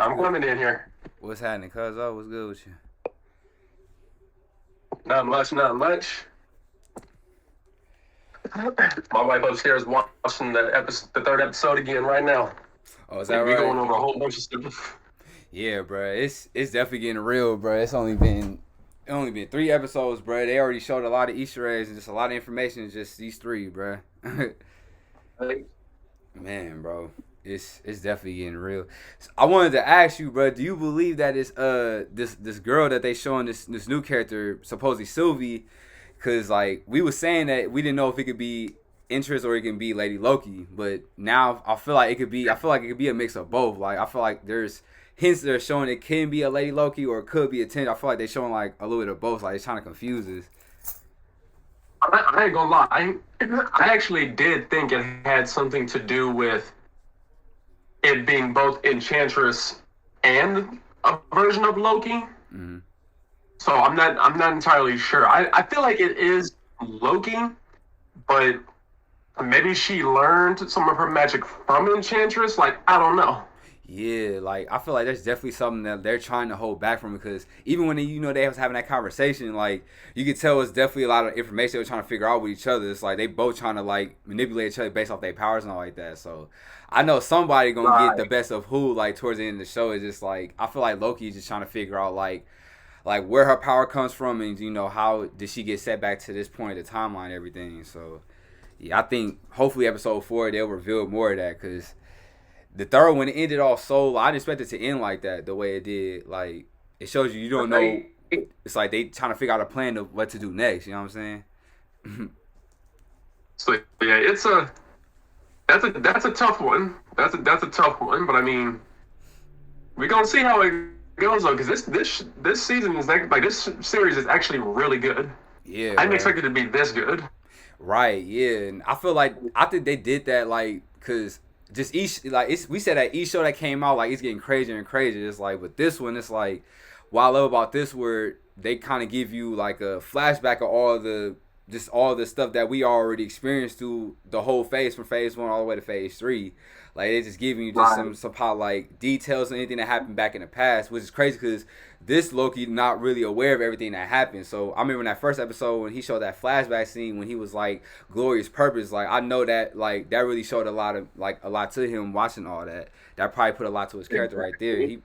I'm coming in here. What's happening, cuz? Oh, what's good with you? Not much, not much. My wife upstairs watching the third episode again right now. Oh, is that We right? going over a whole bunch of stuff. Yeah, bro. It's definitely getting real, bro. It's only been 3 episodes, bro. They already showed a lot of Easter eggs and just a lot of information. In just these three, bro. Man, bro. It's definitely getting real. So I wanted to ask you, bro. Do you believe that this girl that they showing this new character, supposedly Sylvie? Cause like we was saying that we didn't know if it could be interest or it can be Lady Loki, but now I feel like it could be. I feel like it could be a mix of both. Like I feel like there's hints that are showing it can be a Lady Loki or it could be a Ten. I feel like they're showing like a little bit of both. Like it's trying to confuse us. I ain't gonna lie. I actually did think it had something to do with it being both Enchantress and a version of Loki. Mm-hmm. So I'm not entirely sure. I feel like it is Loki, but maybe she learned some of her magic from Enchantress. Like, I don't know. Yeah, like I feel like there's definitely something that they're trying to hold back from because even when they was having that conversation, like you could tell it's definitely a lot of information they were trying to figure out with each other. It's like they both trying to like manipulate each other based off their powers and all like that. So I know somebody gonna get the Right. best of who like towards the end of the show. It's just like I feel like Loki is just trying to figure out like where her power comes from and how did she get set back to this point of the timeline and everything. So yeah, I think hopefully episode 4 they'll reveal more of that because the third one ended off so I didn't expect it to end like that the way it did. Like it shows you don't know. They, It's like they trying to figure out a plan of what to do next. You know what I'm saying? so yeah, that's a tough one. That's a tough one. But I mean, we're gonna see how it goes though, because this season is like this series is actually really good. Yeah, I didn't bro. expect it to be this good. Right. Yeah, and I feel like I think they did that like because just each like we said that each show that came out like it's getting crazier and crazier. It's like with this one, it's like what I love about this where they kind of give you like a flashback of all the stuff that we already experienced through the whole phase from phase 1 all the way to phase 3. Like they just giving you just Right. some somehow like details and anything that happened back in the past, which is crazy because this Loki not really aware of everything that happened. So I remember in that first episode when he showed that flashback scene when he was like glorious purpose. Like I know that like that really showed a lot to him watching all that. That probably put a lot to his character right there. Exactly.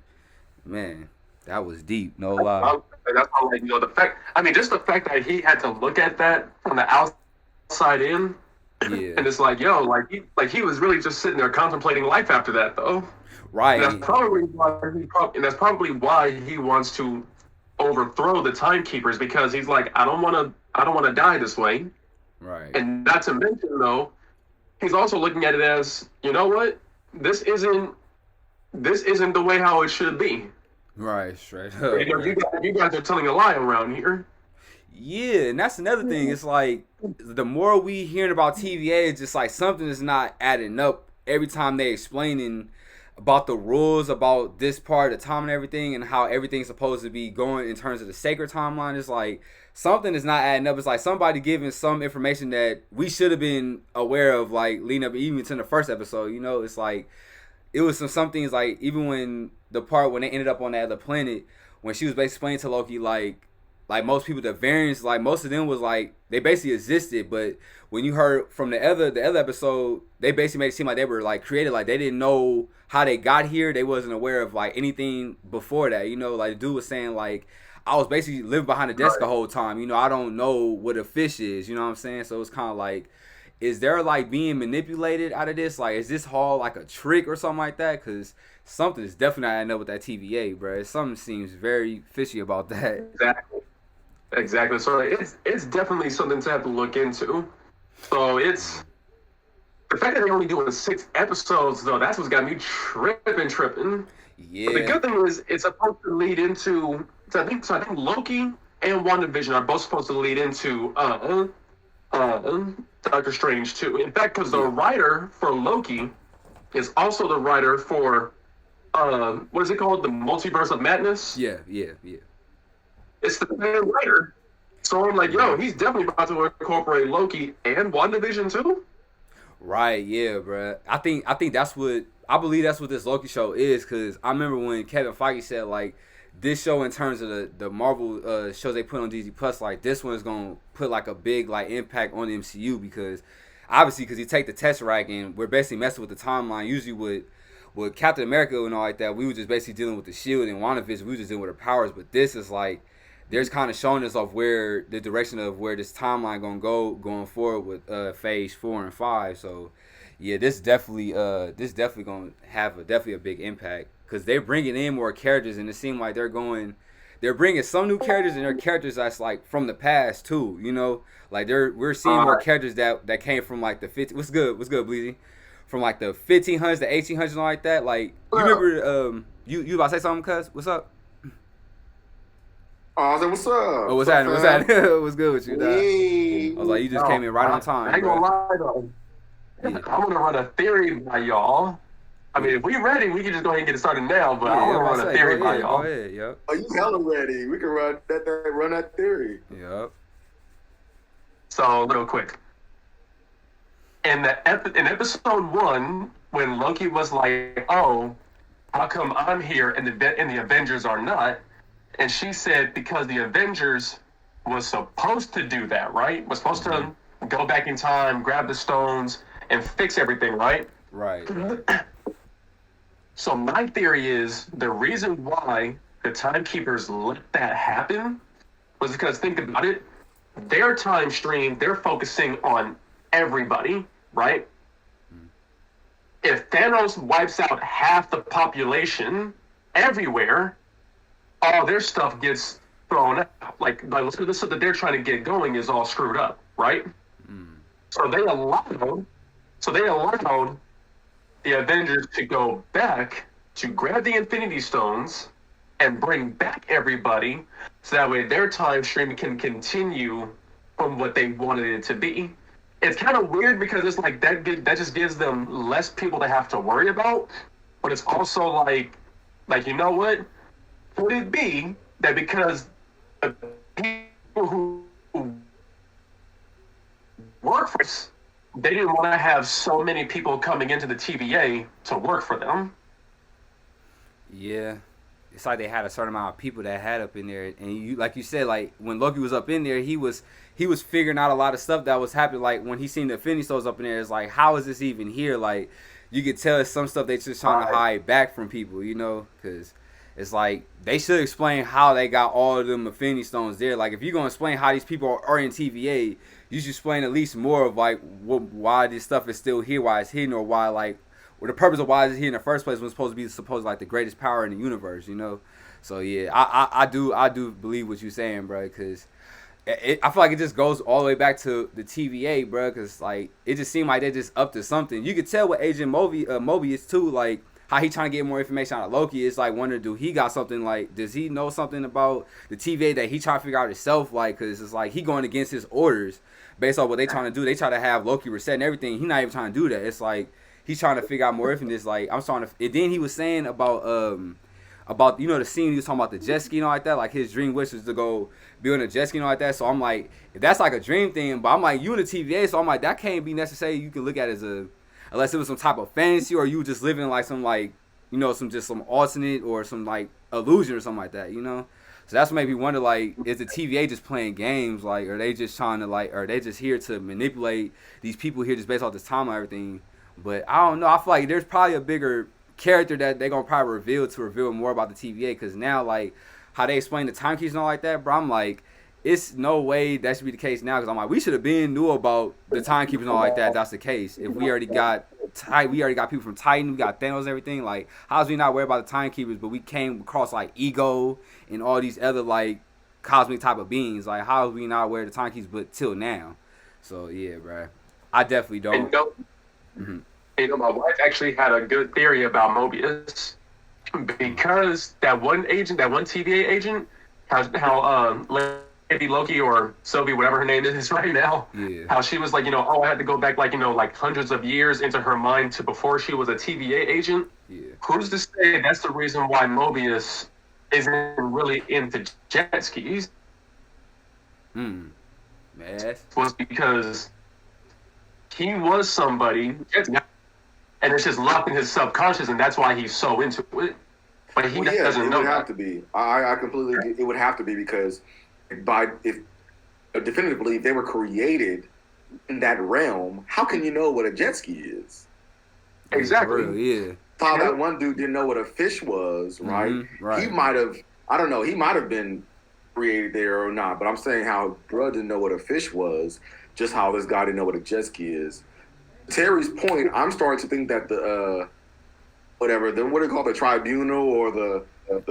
He man, that was deep. No That's lie. how, that's how, like, the fact. I mean, just the fact that he had to look at that from the outside in, Yeah. and it's like, yo, like he was really just sitting there contemplating life after that, though. And that's Right. probably why and that's probably why he wants to overthrow the timekeepers because he's like, I don't want to die this way. Right. And not to mention though, he's also looking at it as, you know what, this isn't the way how it should be. Right. Straight You up, know, bro. you guys are telling a lie around here. Yeah, and that's another thing. It's like the more we hearing about TVA, it's just like something is not adding up every time they explaining about the rules about this part of time and everything and how everything's supposed to be going in terms of the sacred timeline. It's like something is not adding up. It's like somebody giving some information that we should have been aware of, like leading up even to the first episode. It's like it was some things like even when the part when they ended up on that other planet when she was basically explaining to Loki like most people the variants like most of them was like they basically existed but when you heard from the other episode they basically made it seem like they were like created like they didn't know how they got here they wasn't aware of like anything before that like the dude was saying like I was basically living behind the desk the Right. whole time I don't know what a fish is what I'm saying so it's kind of like is there like being manipulated out of this like is this all like a trick or something like that because something is definitely not adding up with that TVA bro something seems very fishy about that. Exactly. Exactly. So it's definitely something to have to look into. So it's the fact that they're only doing 6 episodes though. That's what's got me tripping. But the Yeah. good thing is it's supposed to lead into. So I think Loki and WandaVision are both supposed to lead into Doctor Strange too. In fact, because the Yeah. writer for Loki is also the writer for what is it called? The Multiverse of Madness. Yeah. Yeah. Yeah. It's the same writer. So I'm like, yo, he's definitely about to incorporate Loki and WandaVision too. Right, yeah, bro. I think that's what I believe that's what this Loki show is, because I remember when Kevin Feige said, like, this show in terms of the Marvel shows they put on Disney Plus, like, this one is going to put, like, a big, like, impact on the MCU, because, obviously, because you take the Tesseract and we're basically messing with the timeline. Usually with Captain America and all like that, we were just basically dealing with the shield, and WandaVision, we were just dealing with her powers, but this is, like, there's kind of showing us of where the direction of where this timeline going to go going forward with phase 4 and 5, so... Yeah, this definitely gonna have definitely a big impact, because they're bringing in more characters, and it seems like they're bringing some new characters, and they're characters that's like from the past too, you know, like we're seeing more characters that came from like the 50. What's good, Bleezy? From like the 1500s, the 1800s, and all like that. Like you remember, you about to say something, cuz? What's up? Oh, I said, what's up? Oh, what's happening? What's happening? What's good with you, dog? Hey. I was like, you just came in right on time. I ain't gonna lie though. Yeah. I'm gonna run a theory by y'all. I mean, if we ready, we can just go ahead and get it started now. But I want to run a theory by y'all. Go ahead, yep. Oh, you hella ready? We can run that theory. Yep. So real quick, in episode 1, when Loki was like, "Oh, how come I'm here and the Avengers are not?" and she said because the Avengers was supposed to do that, right? Was supposed to go back in time, grab the stones, and fix everything, right? Right. So my theory is the reason why the timekeepers let that happen was because, think about it, their time stream, they're focusing on everybody, right? If Thanos wipes out half the population everywhere, all their stuff gets thrown out. Like the stuff that they're trying to get going is all screwed up, right? So they allowed the Avengers to go back to grab the Infinity Stones and bring back everybody, so that way their time stream can continue from what they wanted it to be. It's kind of weird because it's like that just gives them less people to have to worry about, but it's also like you know what? Could it be that because the people who work for us, they didn't want to have so many people coming into the TVA to work for them? Yeah, it's like they had a certain amount of people that had up in there, and you, like you said, like when Loki was up in there, he was figuring out a lot of stuff that was happening. Like when he seen the Infinity Stones up in there, it's like, how is this even here? Like you could tell it's some stuff they just trying to hide back from people, you know, because it's like they should explain how they got all of them Infinity Stones there. Like if you're gonna explain how these people are in TVA, you should explain at least more of like why this stuff is still here, why it's hidden, or why like the purpose of why it's here in the first place was supposed to be like the greatest power in the universe, you know. So yeah, I do believe what you're saying, bro, because I feel like it just goes all the way back to the TVA, bro, because like it just seemed like they just up to something. You could tell with Agent Mobius too, like how he trying to get more information out of Loki. It's like wonder, do he got something, like does he know something about the TVA that he trying to figure out himself, like because it's like he going against his orders based on what they trying to do. They try to have Loki reset and everything. He not even trying to do that. It's like he's trying to figure out more information. Like I'm trying to. And then he was saying about you know the scene he was talking about the jet ski and all like that. Like his dream wish was to go be on a jet ski and all like that. So I'm like, if that's like a dream thing, but I'm like you in the TVA, so I'm like that can't be necessary. You can look at it as unless it was some type of fantasy or you just living like some like you know some alternate or some like illusion or something like that. You know. So that's what made me wonder, like, is the TVA just playing games? Like, are they just trying to, like, are they just here to manipulate these people here just based off this time and everything? But I don't know. I feel like there's probably a bigger character that they're going to probably reveal more about the TVA. Because now, like, how they explain the time keys and all like that, bro, I'm like, it's no way that should be the case now. Because I'm like, we should have been knew about the timekeepers and all like that. That's the case. If we already got people from Titan, we got Thanos and everything. Like, how's we not worried about the timekeepers, but we came across like Ego and all these other like cosmic type of beings? Like, how is we not aware of the timekeepers, but till now? So yeah, bro, I definitely don't. You know, my wife actually had a good theory about Mobius because that one TVA agent, how Lady Loki or Sylvie, whatever her name is right now, how she was like, you know, oh, I had to go back like, you know, like hundreds of years into her mind to before she was a TVA agent. Yeah. Who's to say that's the reason why Mobius isn't really into jet skis? Was because he was somebody, and and it's just locked in his subconscious, and that's why he's so into it. But he doesn't know it would that. have to be. I completely. It would have to be because if definitively if they were created in that realm, how can you know what a jet ski is? Exactly. Yeah. How that one dude didn't know what a fish was, right? Mm-hmm, right. He might have. I don't know. He might have been created there or not. But I'm saying how Bruh didn't know what a fish was, just how this guy didn't know what a jet ski is. Terry's point, I'm starting to think that the what do you call it, the tribunal or the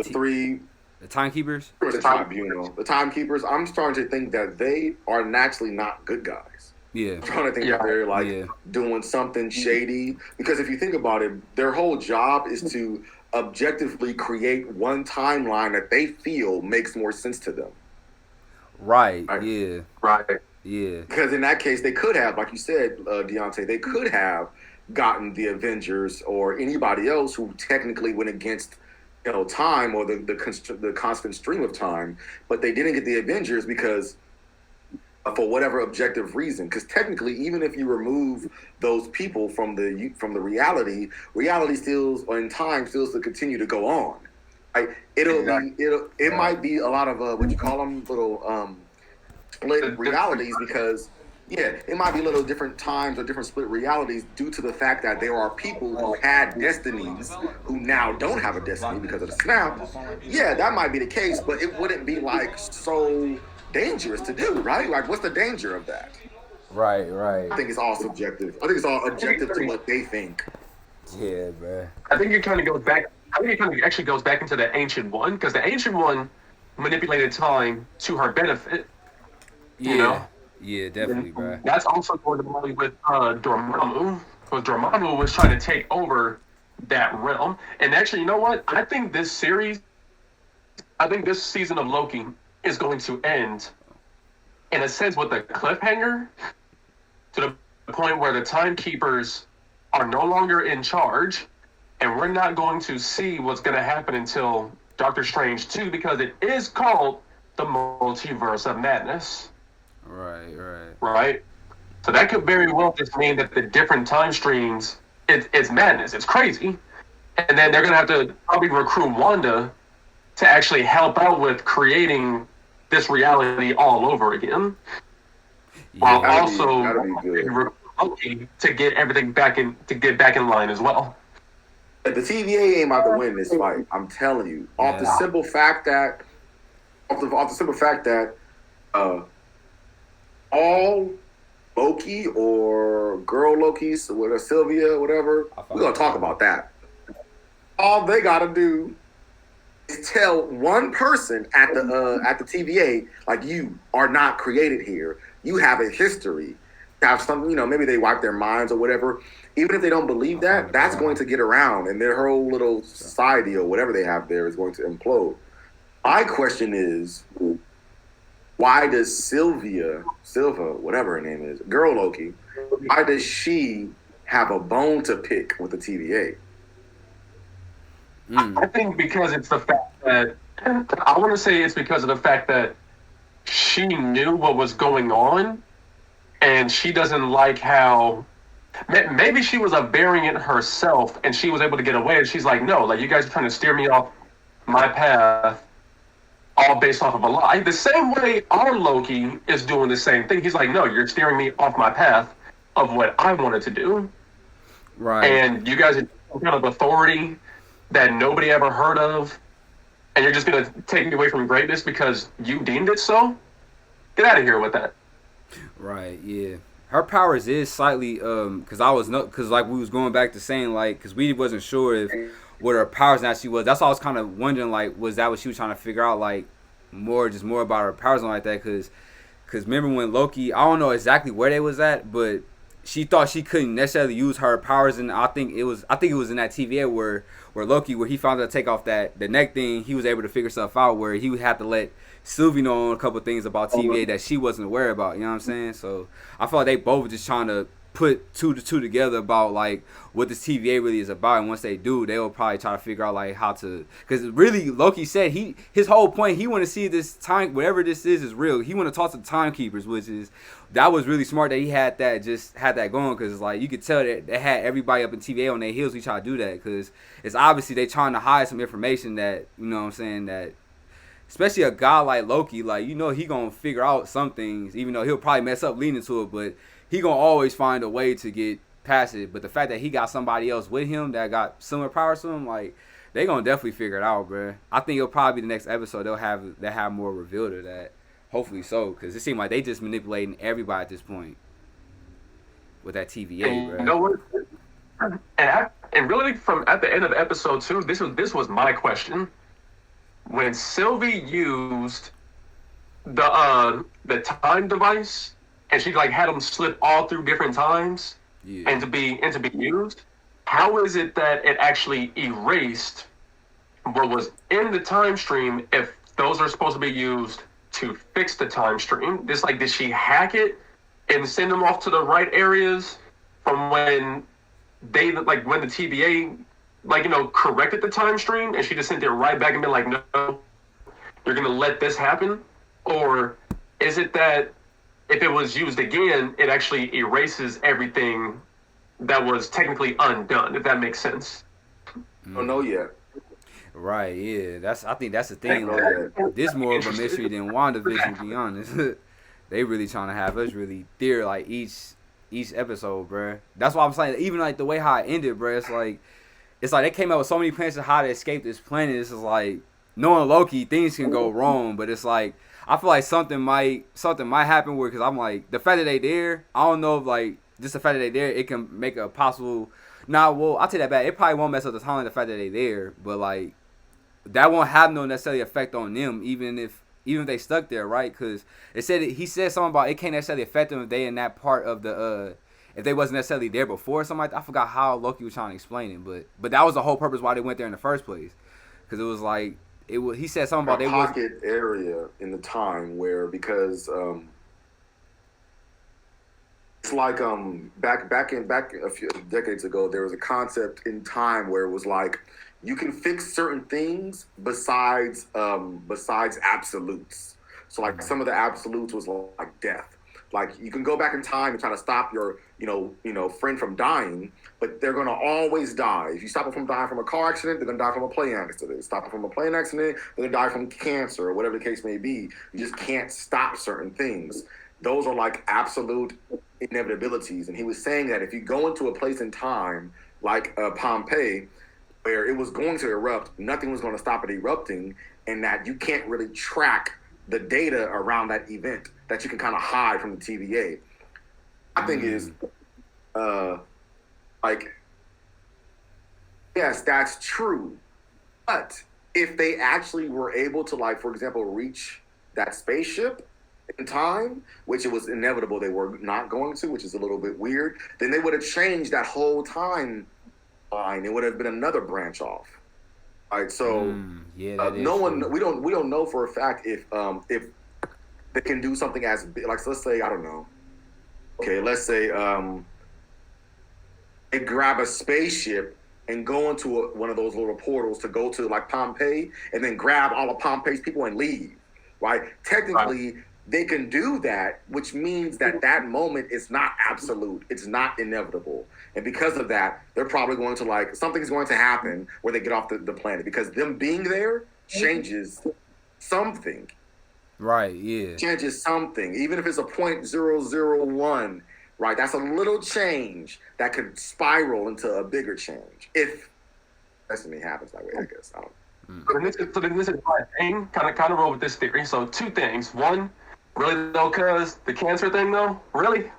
three The timekeepers? the tribunal, the timekeepers, I'm starting to think that they are naturally not good guys. Yeah. I'm trying to think that they're doing something shady. Because if you think about it, their whole job is to objectively create one timeline that they feel makes more sense to them. Right. Yeah. Right. Yeah. Because in that case, they could have, like you said, Deontay, they could have gotten the Avengers or anybody else who technically went against, time or the constant stream of time, but they didn't get the Avengers because for whatever objective reason. Because technically, even if you remove those people from the reality still in time still to continue to go on. Right? It might be a lot of what you call them little split realities because it might be little different times or different split realities due to the fact that there are people who had destinies who now don't have a destiny because of the snap. Yeah, that might be the case, but it wouldn't be like so dangerous to do, right? Like, what's the danger of that? Right. I think it's all subjective. I think it's all objective to what they think. Yeah, man. I think it kind of goes back. I think it kind of actually goes back into the Ancient One because the Ancient One manipulated time to her benefit. Yeah. Yeah, definitely, bro. That's also going on with Dormammu, because Dormammu was trying to take over that realm. And actually, you know what? I think this season of Loki is going to end, in a sense, with a cliffhanger to the point where the timekeepers are no longer in charge, and we're not going to see what's going to happen until Doctor Strange 2, because it is called the Multiverse of Madness. Right. So that could very well just mean that the different time streams, it's madness. It's crazy. And then they're going to have to probably recruit Wanda to actually help out with creating this reality all over again. Yeah. While also recruit Loki to get everything back in line as well. The TVA ain't about to win this fight. I'm telling you. Off the simple fact that all Loki or girl Lokis, whatever, Sylvia, whatever, we're gonna talk about that. All they gotta do is tell one person at the TVA, like, you are not created here. You have a history. Have something, maybe they wipe their minds or whatever. Even if they don't believe that, that's going to get around, and their whole little society or whatever they have there is going to implode. My question is, why does Silva, whatever her name is, girl Loki, why does she have a bone to pick with the TVA? I think because it's the fact that, I want to say it's because of the fact that she knew what was going on, and she doesn't like how, maybe she was a variant herself, and she was able to get away, and she's like, no, like, you guys are trying to steer me off my path, all based off of a lie. The same way our Loki is doing the same thing. He's like, no, you're steering me off my path of what I wanted to do. Right. And you guys are some kind of authority that nobody ever heard of, and you're just going to take me away from greatness because you deemed it so? Get out of here with that. Right, yeah. Her powers is slightly, because like we was going back to saying, like, because we wasn't sure if what her powers actually was. That's why I was kind of wondering, like, was that what she was trying to figure out, like, more about her powers and like that? Because remember when Loki, I don't know exactly where they was at, but she thought she couldn't necessarily use her powers, and I think it was in that TVA where Loki, where he found out to take off the neck thing, he was able to figure stuff out where he would have to let Sylvie know a couple things about TVA that she wasn't aware about. You know what I'm saying? So I feel like they both were just trying to put two to two together about like what this TVA really is about, and once they do, they'll probably try to figure out like how to, because really Loki said his whole point, he want to see this time, whatever this is real. He want to talk to the timekeepers, which is, that was really smart that he had that going, because like you could tell that they had everybody up in TVA on their heels. We try to do that because it's obviously they trying to hide some information that, you know what I'm saying, that especially a guy like Loki, like, you know, he gonna figure out some things, even though he'll probably mess up leading to it, but he gonna always find a way to get past it. But the fact that he got somebody else with him that got similar powers to him, like, they gonna definitely figure it out, bro. I think it'll probably be the next episode they'll have more reveal to that. Hopefully so, because it seems like they just manipulating everybody at this point with that TVA, bro. You know what? And really, from at the end of episode 2, this was my question. When Sylvie used the time device, and she like had them slip all through different times, and to be used, how is it that it actually erased what was in the time stream if those are supposed to be used to fix the time stream? Just like, did she hack it and send them off to the right areas from when they, like, when the TVA, like, you know, corrected the time stream, and she just sent it right back and been like, no, you're gonna let this happen? Or is it that if it was used again, it actually erases everything that was technically undone, if that makes sense? I don't know yet. Right, yeah. I think that's the thing. Like, this more of a mystery than WandaVision, to be honest. They really trying to have us really theorize like each episode, bro. That's why I'm saying, even like the way how it ended, bro, it's like they came up with so many plans to how to escape this planet. It's just like, knowing Loki, things can go wrong, but it's like, I feel like something might happen where, because I'm like, the fact that they there, I don't know if like just the fact that they there, it can make a possible. Nah, well, I'll take that back. It probably won't mess up the timeline, the fact that they there, but like that won't have no necessarily effect on them, even if they stuck there, right? Because he said something about it can't necessarily affect them if they in that part of the if they wasn't necessarily there before or something like that. I forgot how Loki was trying to explain it, but that was the whole purpose why they went there in the first place, because it was like. He said something about a pocket area in the time where, because it's like back a few decades ago, there was a concept in time where it was like you can fix certain things besides absolutes. So like some of the absolutes was like death. Like you can go back in time and try to stop your friend from dying, but they're gonna always die. If you stop them from dying from a car accident, they're gonna die from a plane accident. Stop them from a plane accident, they're gonna die from cancer or whatever the case may be. You just can't stop certain things. Those are like absolute inevitabilities. And he was saying that if you go into a place in time like Pompeii, where it was going to erupt, nothing was going to stop it erupting, and that you can't really track the data around that event, that you can kind of hide from the TVA. I think is like, yes, that's true. But if they actually were able to, like, for example, reach that spaceship in time, which it was inevitable they were not going to, which is a little bit weird, then they would have changed that whole time line. It would have been another branch off. All right, so we don't know for a fact if they can do something as big, like, so let's say, I don't know. Okay, let's say they grab a spaceship and go into one of those little portals to go to like Pompeii, and then grab all of Pompeii's people and leave. Right? Technically, they can do that, which means that moment is not absolute. It's not inevitable. And because of that, they're probably going to, like, something's going to happen where they get off the planet, because them being there changes something. Right, yeah. Changes something. Even if it's a 0.001, right? That's a little change that could spiral into a bigger change. If destiny happens that way, I guess. I don't know. So this is my thing. Kind of roll with this theory. So two things. One, really though, cuz the cancer thing though, really?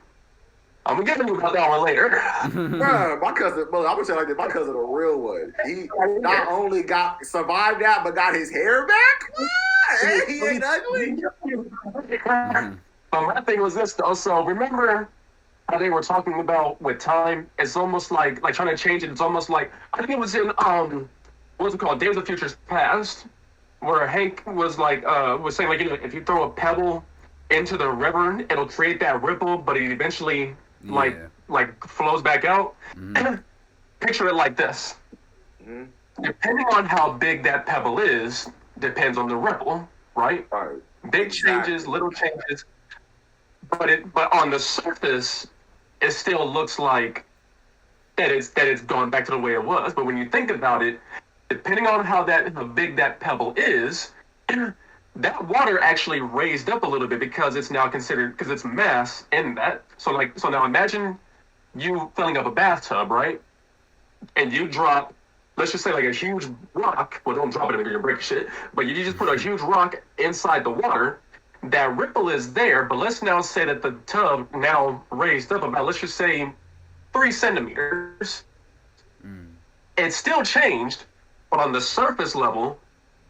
I'm gonna get you about that one later. Bruh, my cousin, well, I'm gonna tell you like this, my cousin a real one. He not only survived that, but got his hair back. Hey, he ain't ugly. My thing was this though. So remember how they were talking about with time? It's almost like trying to change it. It's almost like, I think it was in what's it called? Days of Futures Past, where Hank was like was saying, like, if you throw a pebble into the river, it'll create that ripple, but it eventually like like flows back out. Picture it like this. Depending on how big that pebble is, depends on the ripple, right? Big changes, little changes, but on the surface, it still looks like that it's gone back to the way it was. But when you think about it, depending on how big that pebble is, that water actually raised up a little bit because it's now considered, because it's mass in that. So now imagine you filling up a bathtub, right? And you drop, let's just say like a huge rock. Well, don't drop it in there, you're breaking shit. But you just put a huge rock inside the water. That ripple is there, but let's now say that the tub now raised up about, let's just say, 3 centimeters. It still changed, but on the surface level,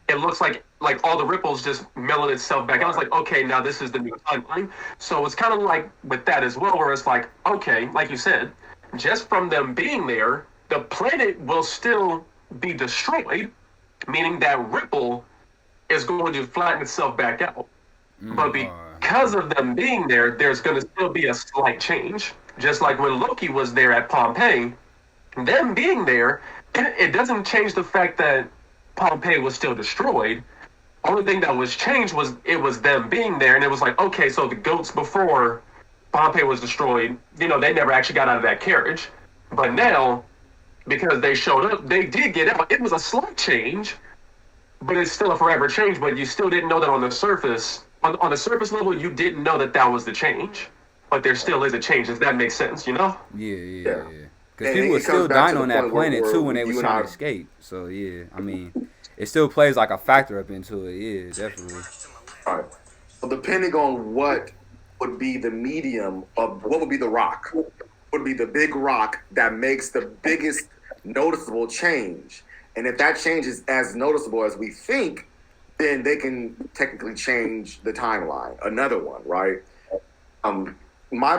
it looks like all the ripples just mellowed itself back. I was like, okay, now this is the new timeline. So it's kind of like with that as well, where it's like, okay, like you said, just from them being there, the planet will still be destroyed, meaning that ripple is going to flatten itself back out. But because of them being there, there's going to still be a slight change. Just like when Loki was there at Pompeii, them being there, it doesn't change the fact that Pompeii was still destroyed. Only thing that was changed was it was them being there, and it was like, okay, so the goats before Pompeii was destroyed, they never actually got out of that carriage. But now, because they showed up, they did get out. It was a slight change, but it's still a forever change. But you still didn't know that on the surface. On the surface level, you didn't know that was the change. But there still is a change, if that makes sense, Yeah. Because people were still dying on that planet, too, when they were trying to escape. So, yeah, I mean, it still plays like a factor up into it. Yeah, definitely. All right. So depending on what would be the medium of, what would be the rock, would be the big rock that makes the biggest noticeable change. And if that change is as noticeable as we think, then they can technically change the timeline. Another one, right? My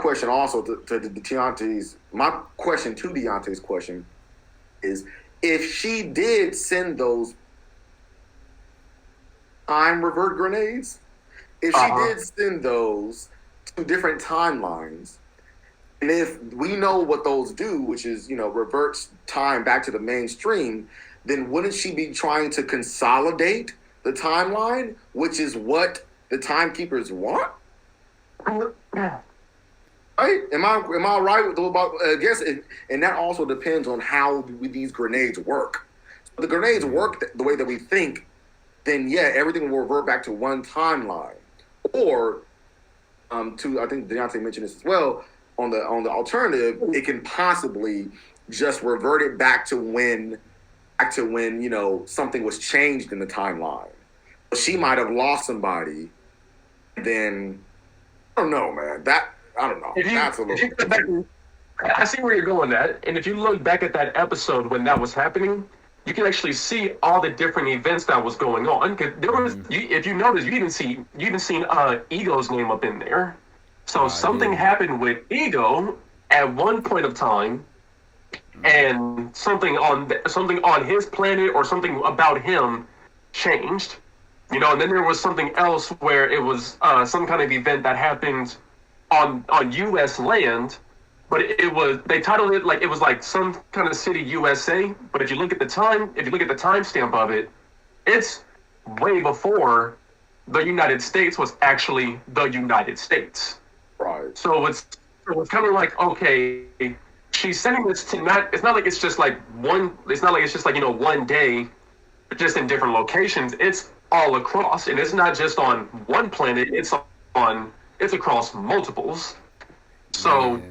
question also to Deontay's, my question to Deontay's question is, if she did send those time revert grenades, if she did send those to different timelines, and if we know what those do, which is, reverts time back to the mainstream, then wouldn't she be trying to consolidate the timeline, which is what the timekeepers want? Right? Am I right with about? I guess, and that also depends on how these grenades work. If the grenades work the way that we think, then yeah, everything will revert back to one timeline. Or, I think Deontay mentioned this as well. On the alternative, it can possibly just revert it back to when something was changed in the timeline. She might have lost somebody. Then I don't know, man. I don't know. That's a little. I see where you're going at, and if you look back at that episode when that was happening, you can actually see all the different events that was going on. Because there was, if you notice, you even seen Ego's name up in there. So something happened with Ego at one point of time, and something on his planet or something about him changed. And then there was something else where it was some kind of event that happened on U.S. land, but they titled it like it was like some kind of city USA. But if you look at the timestamp of it, it's way before the United States was actually the United States. Right. So it's kind of like, okay, she's sending this to not. It's not like it's just like one. It's not like it's just like one day, just in different locations. It's all across, and it's not just on one planet. It's across multiples. So,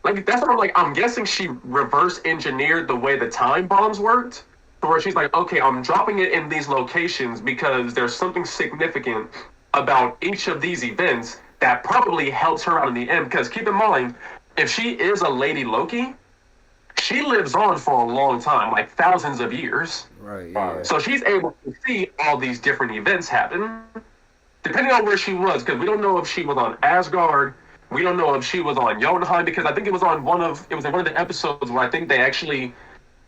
that's what I'm like. I'm guessing she reverse engineered the way the time bombs worked, to where she's like, okay, I'm dropping it in these locations because there's something significant about each of these events that probably helps her out in the end. Because keep in mind, if she is a Lady Loki, she lives on for a long time, like thousands of years. Right. Yeah. So she's able to see all these different events happen, depending on where she was. Because we don't know if she was on Asgard. We don't know if she was on Jotunheim, because I think it was in one of the episodes where I think they actually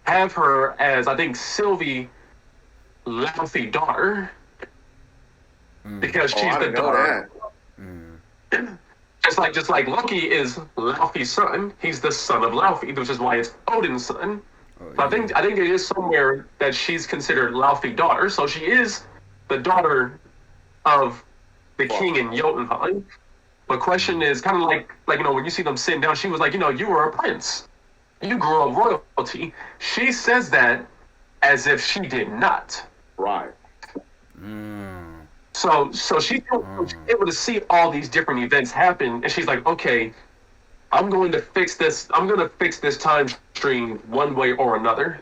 have her as, I think, Sylvie Laufey daughter, because she's the daughter. Just just like Loki is Laufey's son. He's the son of Laufey, which is why it's Odin's son. Oh, So I think it is somewhere that she's considered Laufey's daughter. So she is the daughter of the king in Jotunheim. But question is kind of like when you see them sitting down, she was like, you were a prince. You grew up royalty. She says that as if she did not. Right. So she's able to see all these different events happen, and she's like, okay, I'm going to fix this. I'm going to fix this time stream one way or another.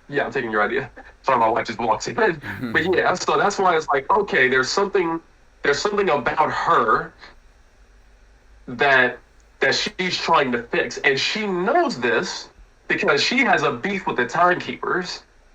Yeah, I'm taking your idea. Sorry, my wife just walks in. But yeah, so that's why it's like, okay, there's something about her that she's trying to fix, and she knows this because she has a beef with the timekeepers.